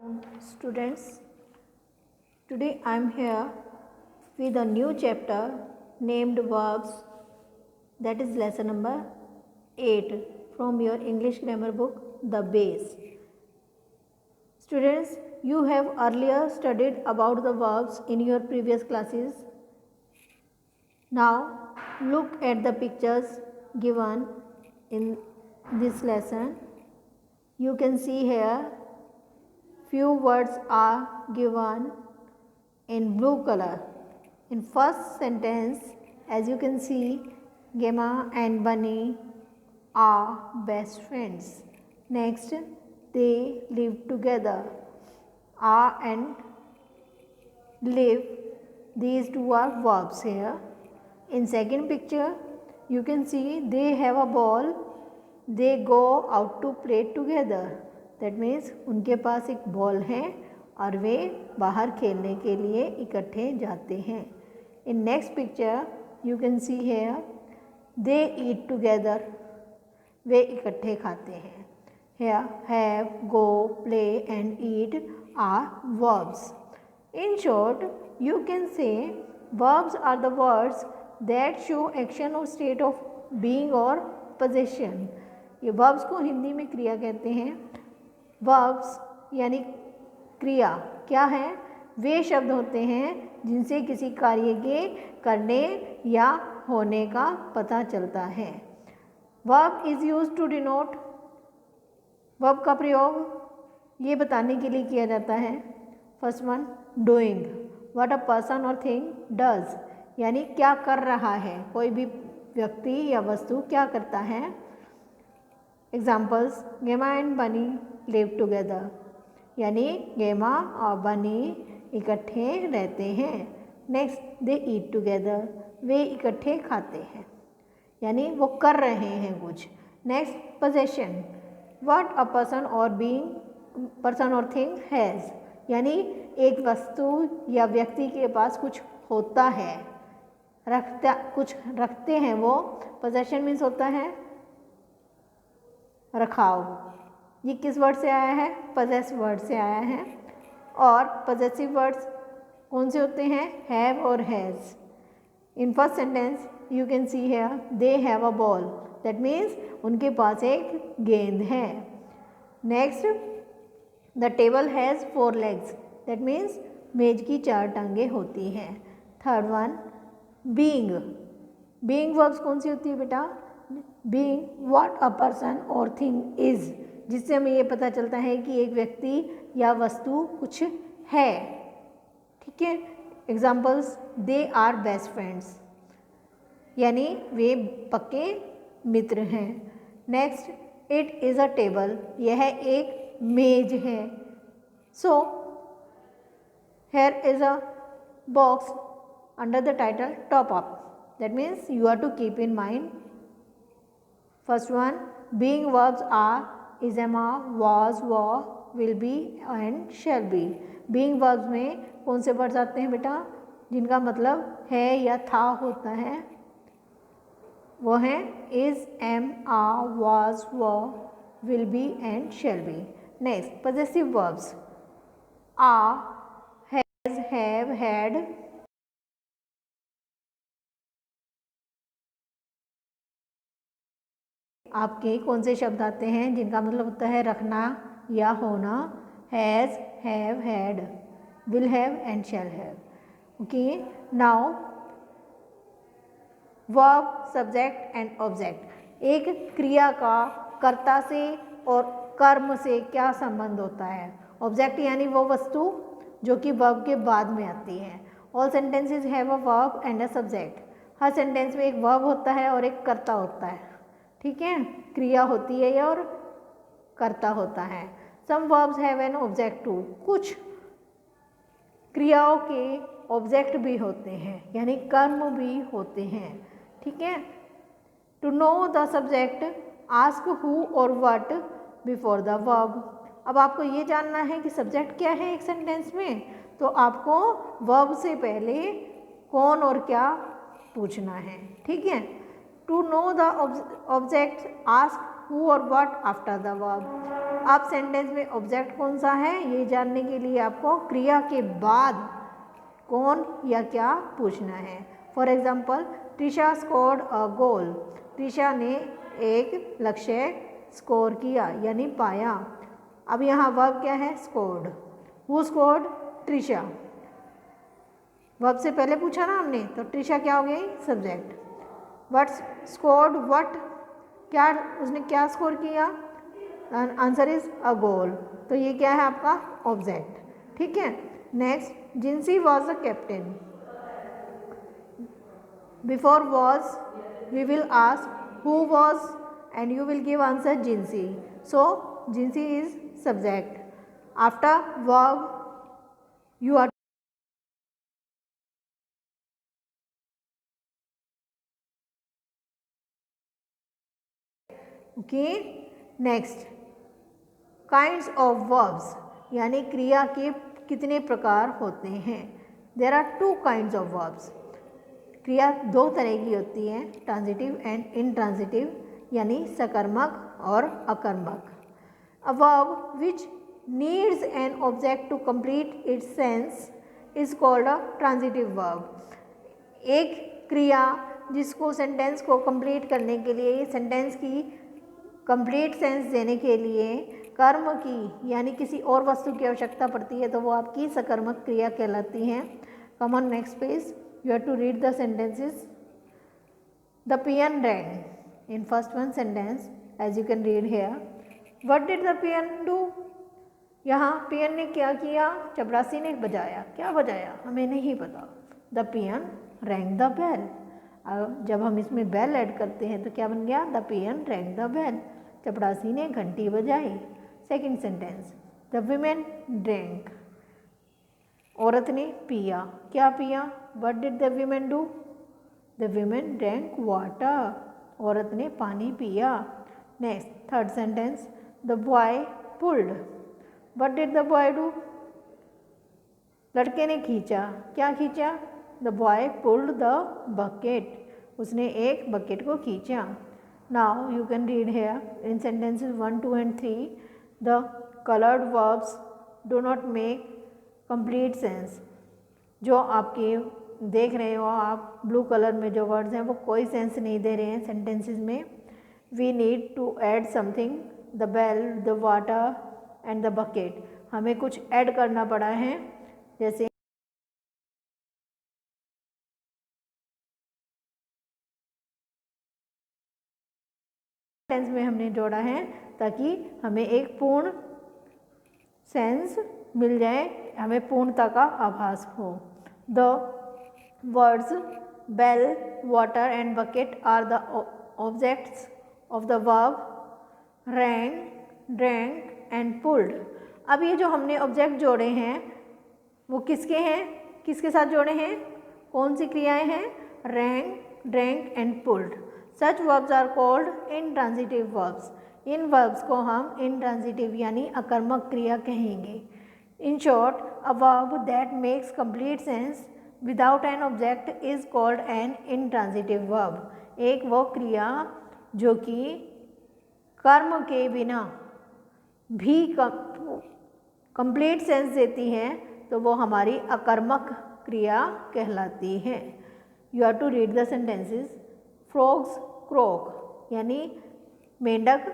Students, today I am here with a new chapter named verbs, that is lesson number 8 from your English grammar book, The Base. Students, you have earlier studied about the verbs in your previous classes. Now look at the pictures given in this lesson. You can see here few words are given in blue color. In first sentence, as you can see, Gemma and Bunny are best friends. Next, they live together. Are and live, these two are verbs here. In second picture, you can see they have a ball. They go out to play together. That means उनके पास एक ball है और वे बाहर खेलने के लिए इकट्ठे जाते हैं. In next picture you can see here they eat together. वे इकट्ठे खाते हैं. Here have, go, play and eat are verbs. In short, you can say verbs are the words that show action or state of being or possession. ये verbs को हिंदी में क्रिया कहते हैं. verbs यानी क्रिया क्या है? वे शब्द होते हैं जिनसे किसी कार्य के करने या होने का पता चलता है. verb is used to denote, verb का प्रयोग ये बताने के लिए किया जाता है. First one, doing, what a person और थिंग डज, यानी क्या कर रहा है, कोई भी व्यक्ति या वस्तु क्या करता है. एग्जाम्पल्स, गेमा एंड बनी लिव टुगेदर, यानी गेमा और बनी इकट्ठे रहते हैं. नेक्स्ट, दे ईट टुगेदर, वे इकट्ठे खाते हैं, यानी वो कर रहे हैं कुछ. Next, possession, what a person और बीइंग, पर्सन और थिंग हैज़, यानी एक वस्तु या व्यक्ति के पास कुछ होता है, रखता कुछ रखते हैं वो. पोजेशन मीन्स होता है रखाव. ये किस वर्ड से आया है? पजेस वर्ड से आया है. और पजेसिव वर्ड्स कौन से होते हैं? हैव और has. In first sentence you can see here they have a ball, that means उनके पास एक गेंद है. Next, the table has 4 legs, that means मेज की 4 टांगें होती हैं. Third one, being. Being verbs कौन सी होती है बेटा? बीइंग व्हाट अ पर्सन और थिंग इज, जिससे हमें ये पता चलता है कि एक व्यक्ति या वस्तु कुछ है. ठीक है. Examples, they are best friends, यानी वे पक्के मित्र हैं. Next, it is a table, यह एक मेज है. सो here is a box under the title top up, that means you have to keep in mind. First one, being verbs are is, am, was, were, will be and shall be. being verbs में कौन से words आते हैं बेटा जिनका मतलब है या था होता है? वो हैं is, am, are, was, were, will be and shall be. Next, possessive verbs are, has, have, had. आपके कौन से शब्द आते हैं जिनका मतलब होता है रखना या होना? Has, have, had, will have and shall have. Okay. Now verb, subject and object. एक क्रिया का कर्ता से और कर्म से क्या संबंध होता है? ऑब्जेक्ट यानी वो वस्तु जो कि वर्ब के बाद में आती है. All sentences have a verb and a subject. Her sentence में एक वर्ब होता है और एक कर्ता होता है. ठीक है. क्रिया होती है और कर्ता होता है. Some verbs have an object too, कुछ क्रियाओं के ऑब्जेक्ट भी होते हैं, यानी कर्म भी होते हैं. ठीक है. To know the subject, ask who और व्हाट बिफोर द वर्ब. अब आपको ये जानना है कि सब्जेक्ट क्या है एक सेंटेंस में, तो आपको वर्ब से पहले कौन और क्या पूछना है. ठीक है. To know the object, ask who और व्हाट आफ्टर द वर्ब. अब सेंटेंस में ऑब्जेक्ट कौन सा है ये जानने के लिए आपको क्रिया के बाद कौन या क्या पूछना है। For example, Trisha scored a goal. Trisha ने एक लक्ष्य स्कोर किया यानी पाया। अब यहाँ वर्ब क्या है? Scored. Who scored? Trisha. Verb से पहले पूछा ना हमने, तो त्रिशा क्या हो गई? सब्जेक्ट। वट स्कोर्ड वट, क्या उसने क्या स्कोर किया? आंसर इज अ गोल। तो ये क्या है आपका? ऑब्जेक्ट। ठीक है। Next, Jinsi was the captain. Before was, we will ask who was and you will give answer Jinsi. So, Jinsi is subject. After verb, you are okay. Next, kinds of verbs यानी क्रिया के कितने प्रकार होते हैं? There are two kinds of verbs. क्रिया दो तरह की होती है, ट्रांजिटिव एंड इनट्रांजिटिव, यानी सकर्मक और अकर्मक। A verb which needs an object to complete its sense is called a transitive verb. एक क्रिया जिसको सेंटेंस को कंप्लीट करने के लिए, सेंटेंस की कंप्लीट सेंस देने के लिए कर्म की यानी किसी और वस्तु की आवश्यकता पड़ती है, तो वो आपकी सकर्मक क्रिया कहलाती है। Come on next page, you have to read the sentences. The peon rang. In first one sentence, as you can read here, what did the peon do? यहाँ peon ने क्या किया? चपरासी ने बजाया। क्या बजाया? हमें नहीं पता। The peon rang the bell. जब हम इसमें बेल ऐड करते हैं तो क्या बन गया? The peon rang the bell. चपरासी ने घंटी बजाई। Second sentence, the women drank. औरत ने पिया। क्या पिया? What did the women do? The women drank water. औरत ने पानी पिया। Next, third sentence, the boy pulled. What did the boy do? लड़के ने खींचा। क्या खींचा? The boy pulled the bucket. उसने एक बकेट को खींचा। Now you can read here in sentences 1, 2 and 3, the colored verbs do not make complete sense. जो आपके देख रहे हो आप ब्लू कलर में जो वर्ड्स हैं वो कोई सेंस नहीं दे रहे हैं सेंटेंसेस में। We need to add something, the bell, the water and the bucket. हमें कुछ ऐड करना पड़ा है, जैसे सेंस में हमने जोड़ा है ताकि हमें एक पूर्ण सेंस मिल जाए, हमें पूर्णता का आभास हो। The words bell, water and bucket are the objects of the verb rang, drank and pulled. अब ये जो हमने ऑब्जेक्ट जोड़े हैं वो किसके हैं? किसके साथ जोड़े हैं? कौन सी क्रियाएं हैं? Rang, drank and pulled. Such verbs are called intransitive verbs. इन वर्ब्स को हम इनट्रांजिटिव यानी अकर्मक क्रिया कहेंगे। In short, a verb that makes complete sense without an object is called an intransitive verb. एक वो क्रिया जो कि कर्म के बिना भी कंप्लीट सेंस देती है तो वो हमारी अकर्मक क्रिया कहलाती है। You have to read the sentences. Frogs croak यानी मेंढक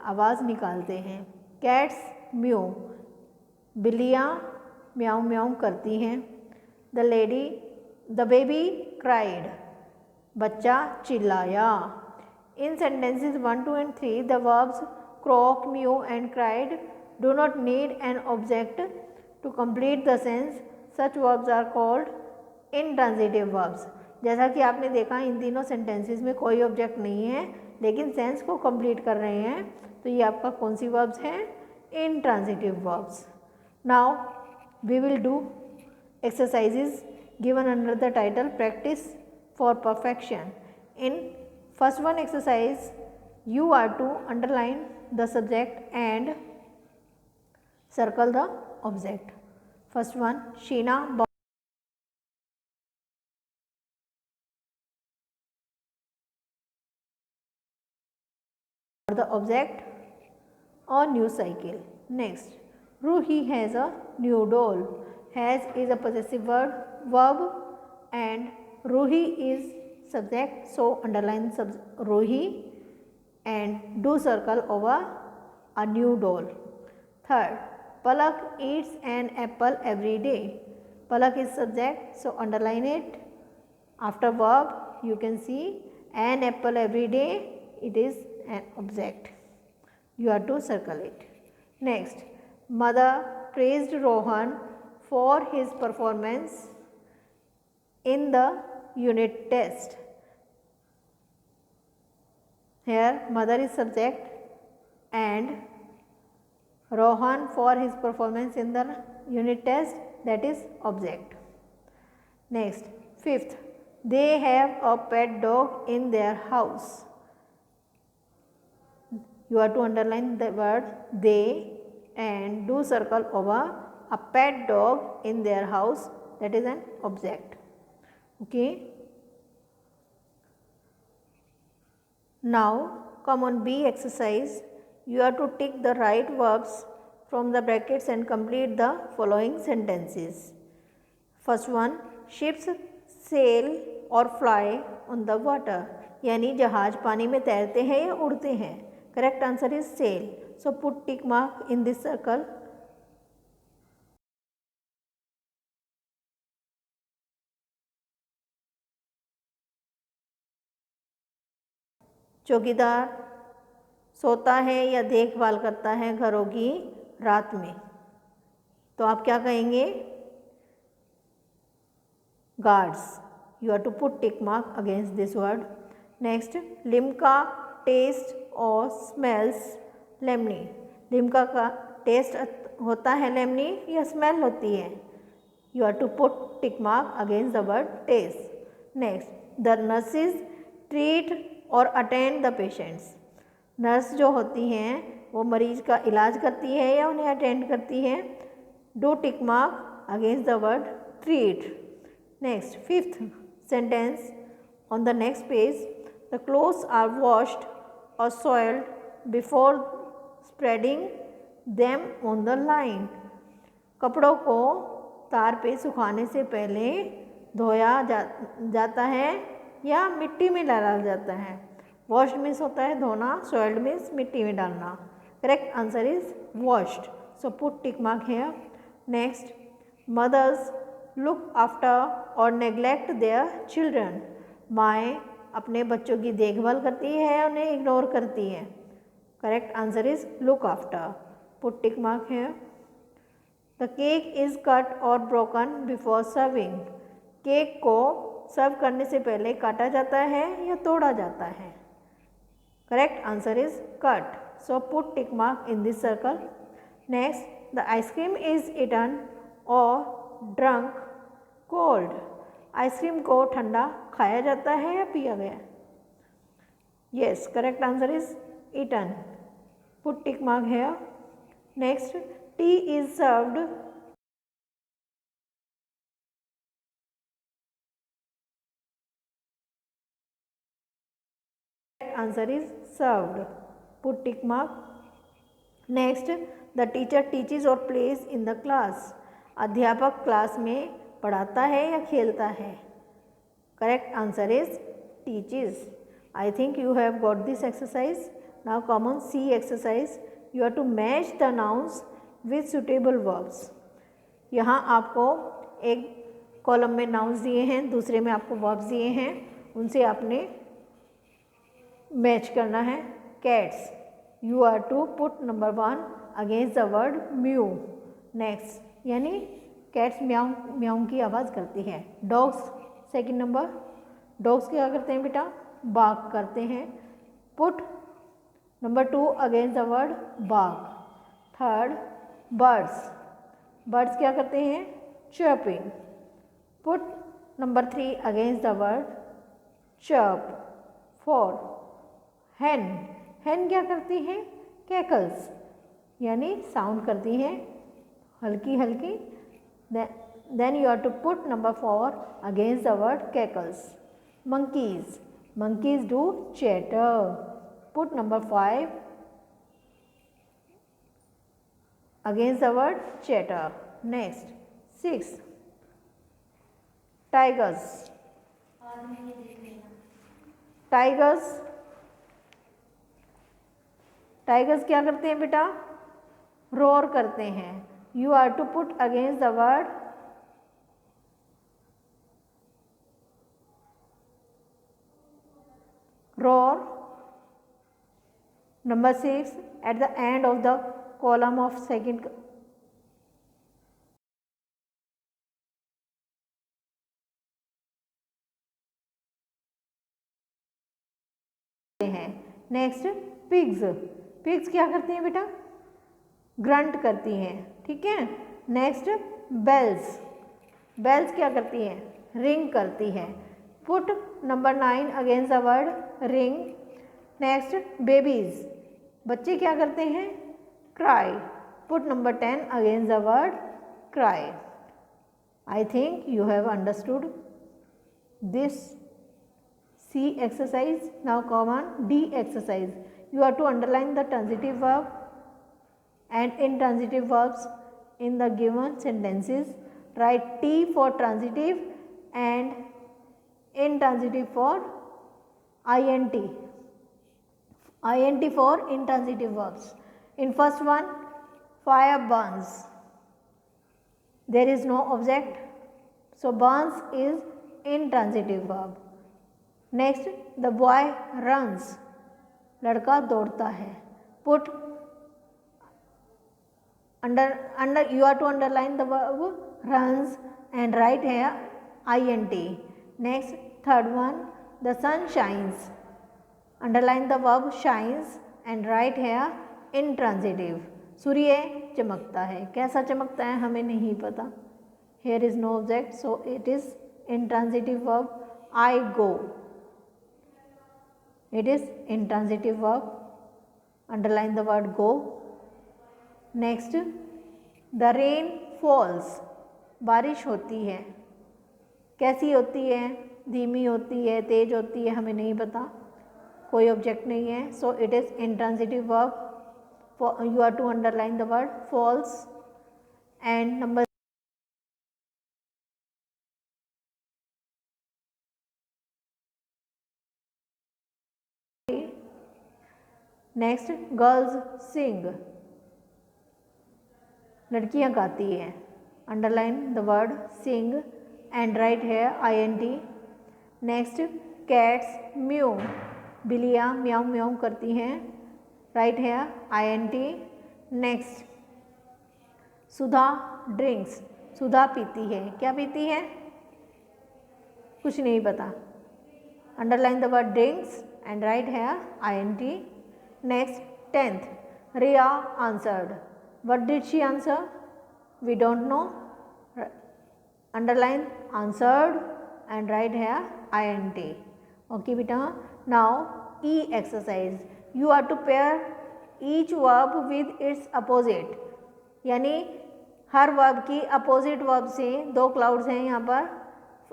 आवाज़ निकालते हैं। कैट्स म्यू, बिल्लियाँ म्याऊं म्याऊं करती हैं। द बेबी क्राइड, बच्चा चिल्लाया। In sentences 1, 2 and 3, the verbs croak, mew and cried do not need an object to complete the sense. Such verbs are called intransitive verbs. जैसा कि आपने देखा इन तीनों सेंटेंसेस में कोई ऑब्जेक्ट नहीं है लेकिन सेंस को कंप्लीट कर रहे हैं, तो ये आपका कौन सी वर्ब्स हैं? intransitive verbs. Now we will do exercises given under the title practice for perfection. In first one exercise, you are to underline the subject and circle the object. First one, Sheena bought the object or new cycle. Next, Ruhi has a new doll. Has is a possessive verb and Ruhi is subject, so underline Ruhi and do circle over a new doll. Third, Palak eats an apple every day. Palak is subject, so underline it. After verb, you can see an apple every day, it is an object. You have to circle it. Next, mother praised Rohan for his performance in the unit test. Here, mother is subject and Rohan for his performance in the unit test, that is object. Next, fifth, they have a pet dog in their house. You have to underline the word they and do circle over a pet dog in their house, that is an object. Okay. Now come on B exercise. You have to tick the right verbs from the brackets and complete the following sentences. First one, ships sail or fly on the water. यानी जहाज पानी में तैरते हैं या उड़ते हैं. Correct answer is sail. So put tick mark in this circle. चौकीदार सोता है या देखभाल करता है घरों की रात में, तो आप क्या कहेंगे? Guards. You have to put tick mark against this word. Next, Limca taste और स्मेल्स लेमनी. लिम्का का टेस्ट होता है लेमनी या स्मेल होती है? You have to put tick mark against the word taste. Next, the nurses treat और attend the patients. Nurse जो होती हैं वो मरीज का इलाज करती है या उन्हें अटेंड करती है? Do tick mark against the word treat. Next, fifth sentence on the next page. The clothes are washed और soiled before spreading them on the line. कपड़ों को तार पे सुखाने से पहले धोया जाता है या मिट्टी में डाला जाता है? वॉश्ड मीन्स होता है धोना, सॉइल्ड मीन्स मिट्टी में डालना. Correct answer is washed. So put tick mark here. Next, mothers look after और नेग्लेक्ट देयर चिल्ड्रन. माएँ अपने बच्चों की देखभाल करती है, उन्हें इग्नोर करती है. Correct answer is look after. Put tick mark here. The cake is cut और ब्रोकन बिफोर सर्विंग. केक को सर्व करने से पहले काटा जाता है या तोड़ा जाता है? Correct answer is cut. So put tick mark in this circle. Next, the ice cream is eaten और ड्रंक कोल्ड. आइसक्रीम को ठंडा खाया जाता है या पिया गया? Yes, correct answer is eaten. Put tick mark here. Next, tea is served. Answer is served. Put tick mark. Next, the teacher teaches or plays in the class. अध्यापक class में पढ़ाता है या खेलता है? Correct answer is teaches. I think you have got this exercise. Now come on C exercise. You have to match the nouns with suitable verbs. यहाँ आपको एक कॉलम में nouns दिए हैं, दूसरे में आपको verbs दिए हैं, उनसे आपने मैच करना है. Cats. You are to put number 1 against the word mew. Next, यानी कैट्स म्याऊ म्याऊ की आवाज़ करती है. Dogs second number. डॉग्स क्या करते हैं बेटा? बार्क करते हैं. Put number 2 against the word bark. Third, birds. Birds क्या करते हैं? Chirping. Put number 3 against the word chirp. 4, hen. Hen क्या करती हैं? कैकल्स, यानी साउंड करती हैं हल्की हल्की. Then you have to put number 4 against the word cackles. Monkeys. Monkeys do chatter. Put number 5 against the word chatter. Next 6, tigers. tigers tigers क्या करते हैं बेटा? रोर करते हैं. You are to put against the word roar. Number 6, at the end of the column of second हैं. Next pigs. Pigs क्या करती हैं बेटा? ग्रंट करती हैं. ठीक है. Next bells. बेल्स क्या करती हैं? रिंग करती हैं. Put number 9 against the word ring. Next babies. बच्चे क्या करते हैं? Cry. Put number 10 against the word cry. I think you have understood this C exercise. Now come on D exercise. You have to underline the transitive verb and intransitive verbs in the given sentences. Write T for transitive and intransitive for INT. INT for intransitive verbs. In first one, fire burns. There is no object, so burns is intransitive verb. Next, the boy runs. लड़का दौड़ता है. Put under you are to underline the verb runs and write here INT. Next, third one, the sun shines. Underline the verb shines and write here intransitive. सूर्य चमकता है. कैसा चमकता है हमें नहीं पता. Here is no object, so it is intransitive verb. I go. It is intransitive verb. Underline the word go. Next, the rain falls. बारिश होती है. कैसी होती है? धीमी होती है, तेज होती है, हमें नहीं पता. कोई ऑब्जेक्ट नहीं है, so it is intransitive verb. You are to underline the word falls. And number next, girls sing. लड़कियां गाती हैं. Underline the word sing and write है INT. Next, cats mew. बिल्लियाँ म्याऊ म्याऊ करती हैं. राइट है INT. नेक्स्ट, सुधा ड्रिंक्स. सुधा पीती है. क्या पीती है? कुछ नहीं पता. Underline the word drinks and write है INT. Next, 10th, Riya answered. What did she answer? We don't know. Underline answered and write here INT. Okay beta. Now E exercise. You are to pair each verb with its opposite. यानी हर verb की opposite verb से दो clouds हैं यहाँ पर.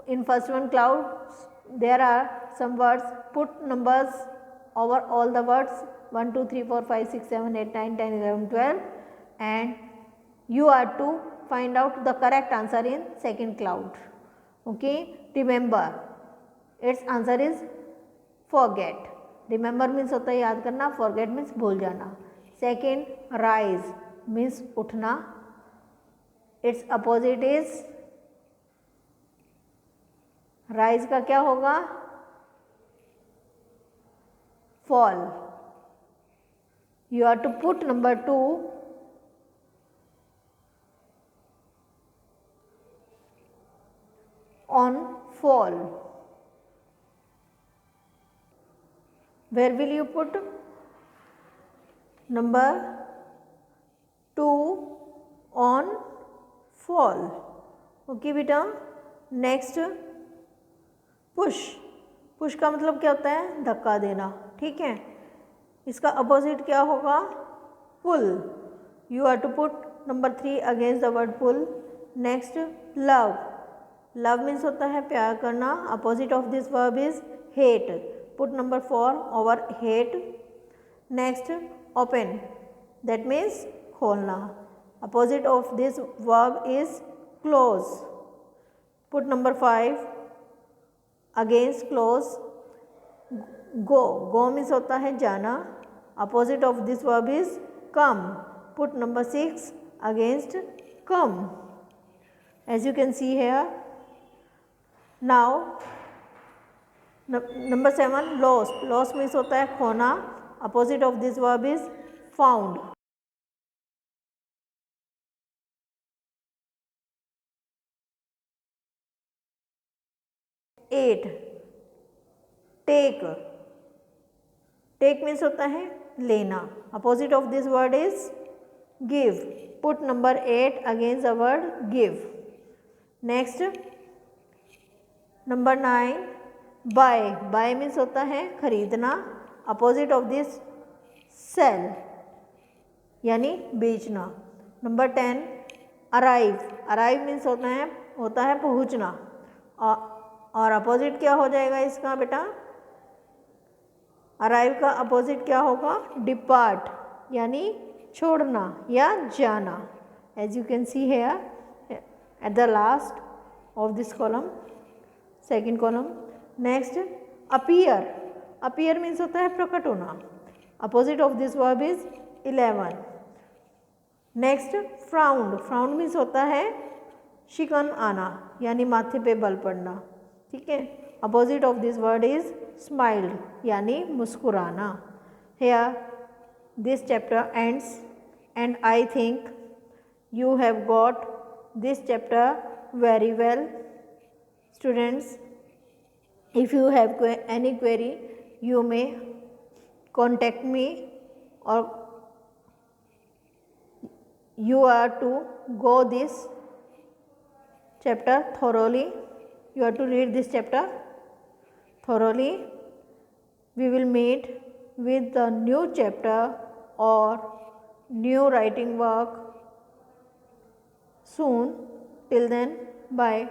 In first one cloud there are some words. Put numbers over all the words 1 2 3 4 5 6 7 8 9 10 11 12 and you are to find out the correct answer in second cloud. Okay, remember its answer is forget. Remember means होता है याद करना, forget means भूल जाना. Second, rise means उठना. its opposite is rise का क्या होगा? fall. You are to put number 2 on fall. Where will you put number 2 on fall? Okay बेटा. Next, push. पुश का मतलब क्या होता है? धक्का देना. ठीक है. इसका अपोजिट क्या होगा? Pull. You are to put number 3 against the word pull. Next, love. Love means होता है प्यार करना. Opposite of this verb is hate. Put number 4 over hate. Next, open. That means खोलना. Opposite of this verb is close. Put number 5. Against close, go. Go means होता है जाना. Opposite of this verb is come. Put number 6. Against come. As you can see here. Now number 7, lost. Lost means होता है खोना. Opposite of this verb is found. 8, take. Take means होता है लेना. Opposite of this word is give. Put number 8 against the word give. Next, number 9, buy. Buy means होता है खरीदना. Opposite of this sell यानी बेचना. Number 10, arrive. Arrive means होता है पहुँचना. और अपोजिट क्या हो जाएगा इसका बेटा? अराइव का अपोजिट क्या होगा? डिपार्ट यानी छोड़ना या जाना. As you can see here at the last of this column, second column. Next, appear. Appear means होता है प्रकट होना. Opposite of this verb is 11. Next, frowned. Frowned means होता है शिकन आना यानी माथे पे बल पड़ना. ठीक है. Opposite of this word is smiled यानी मुस्कुराना. Here this chapter ends and I think you have got this chapter very well. Students, if you have any query, you may contact me, or you are to go this chapter thoroughly. You have to read this chapter thoroughly. We will meet with the new chapter or new writing work soon. Till then, bye.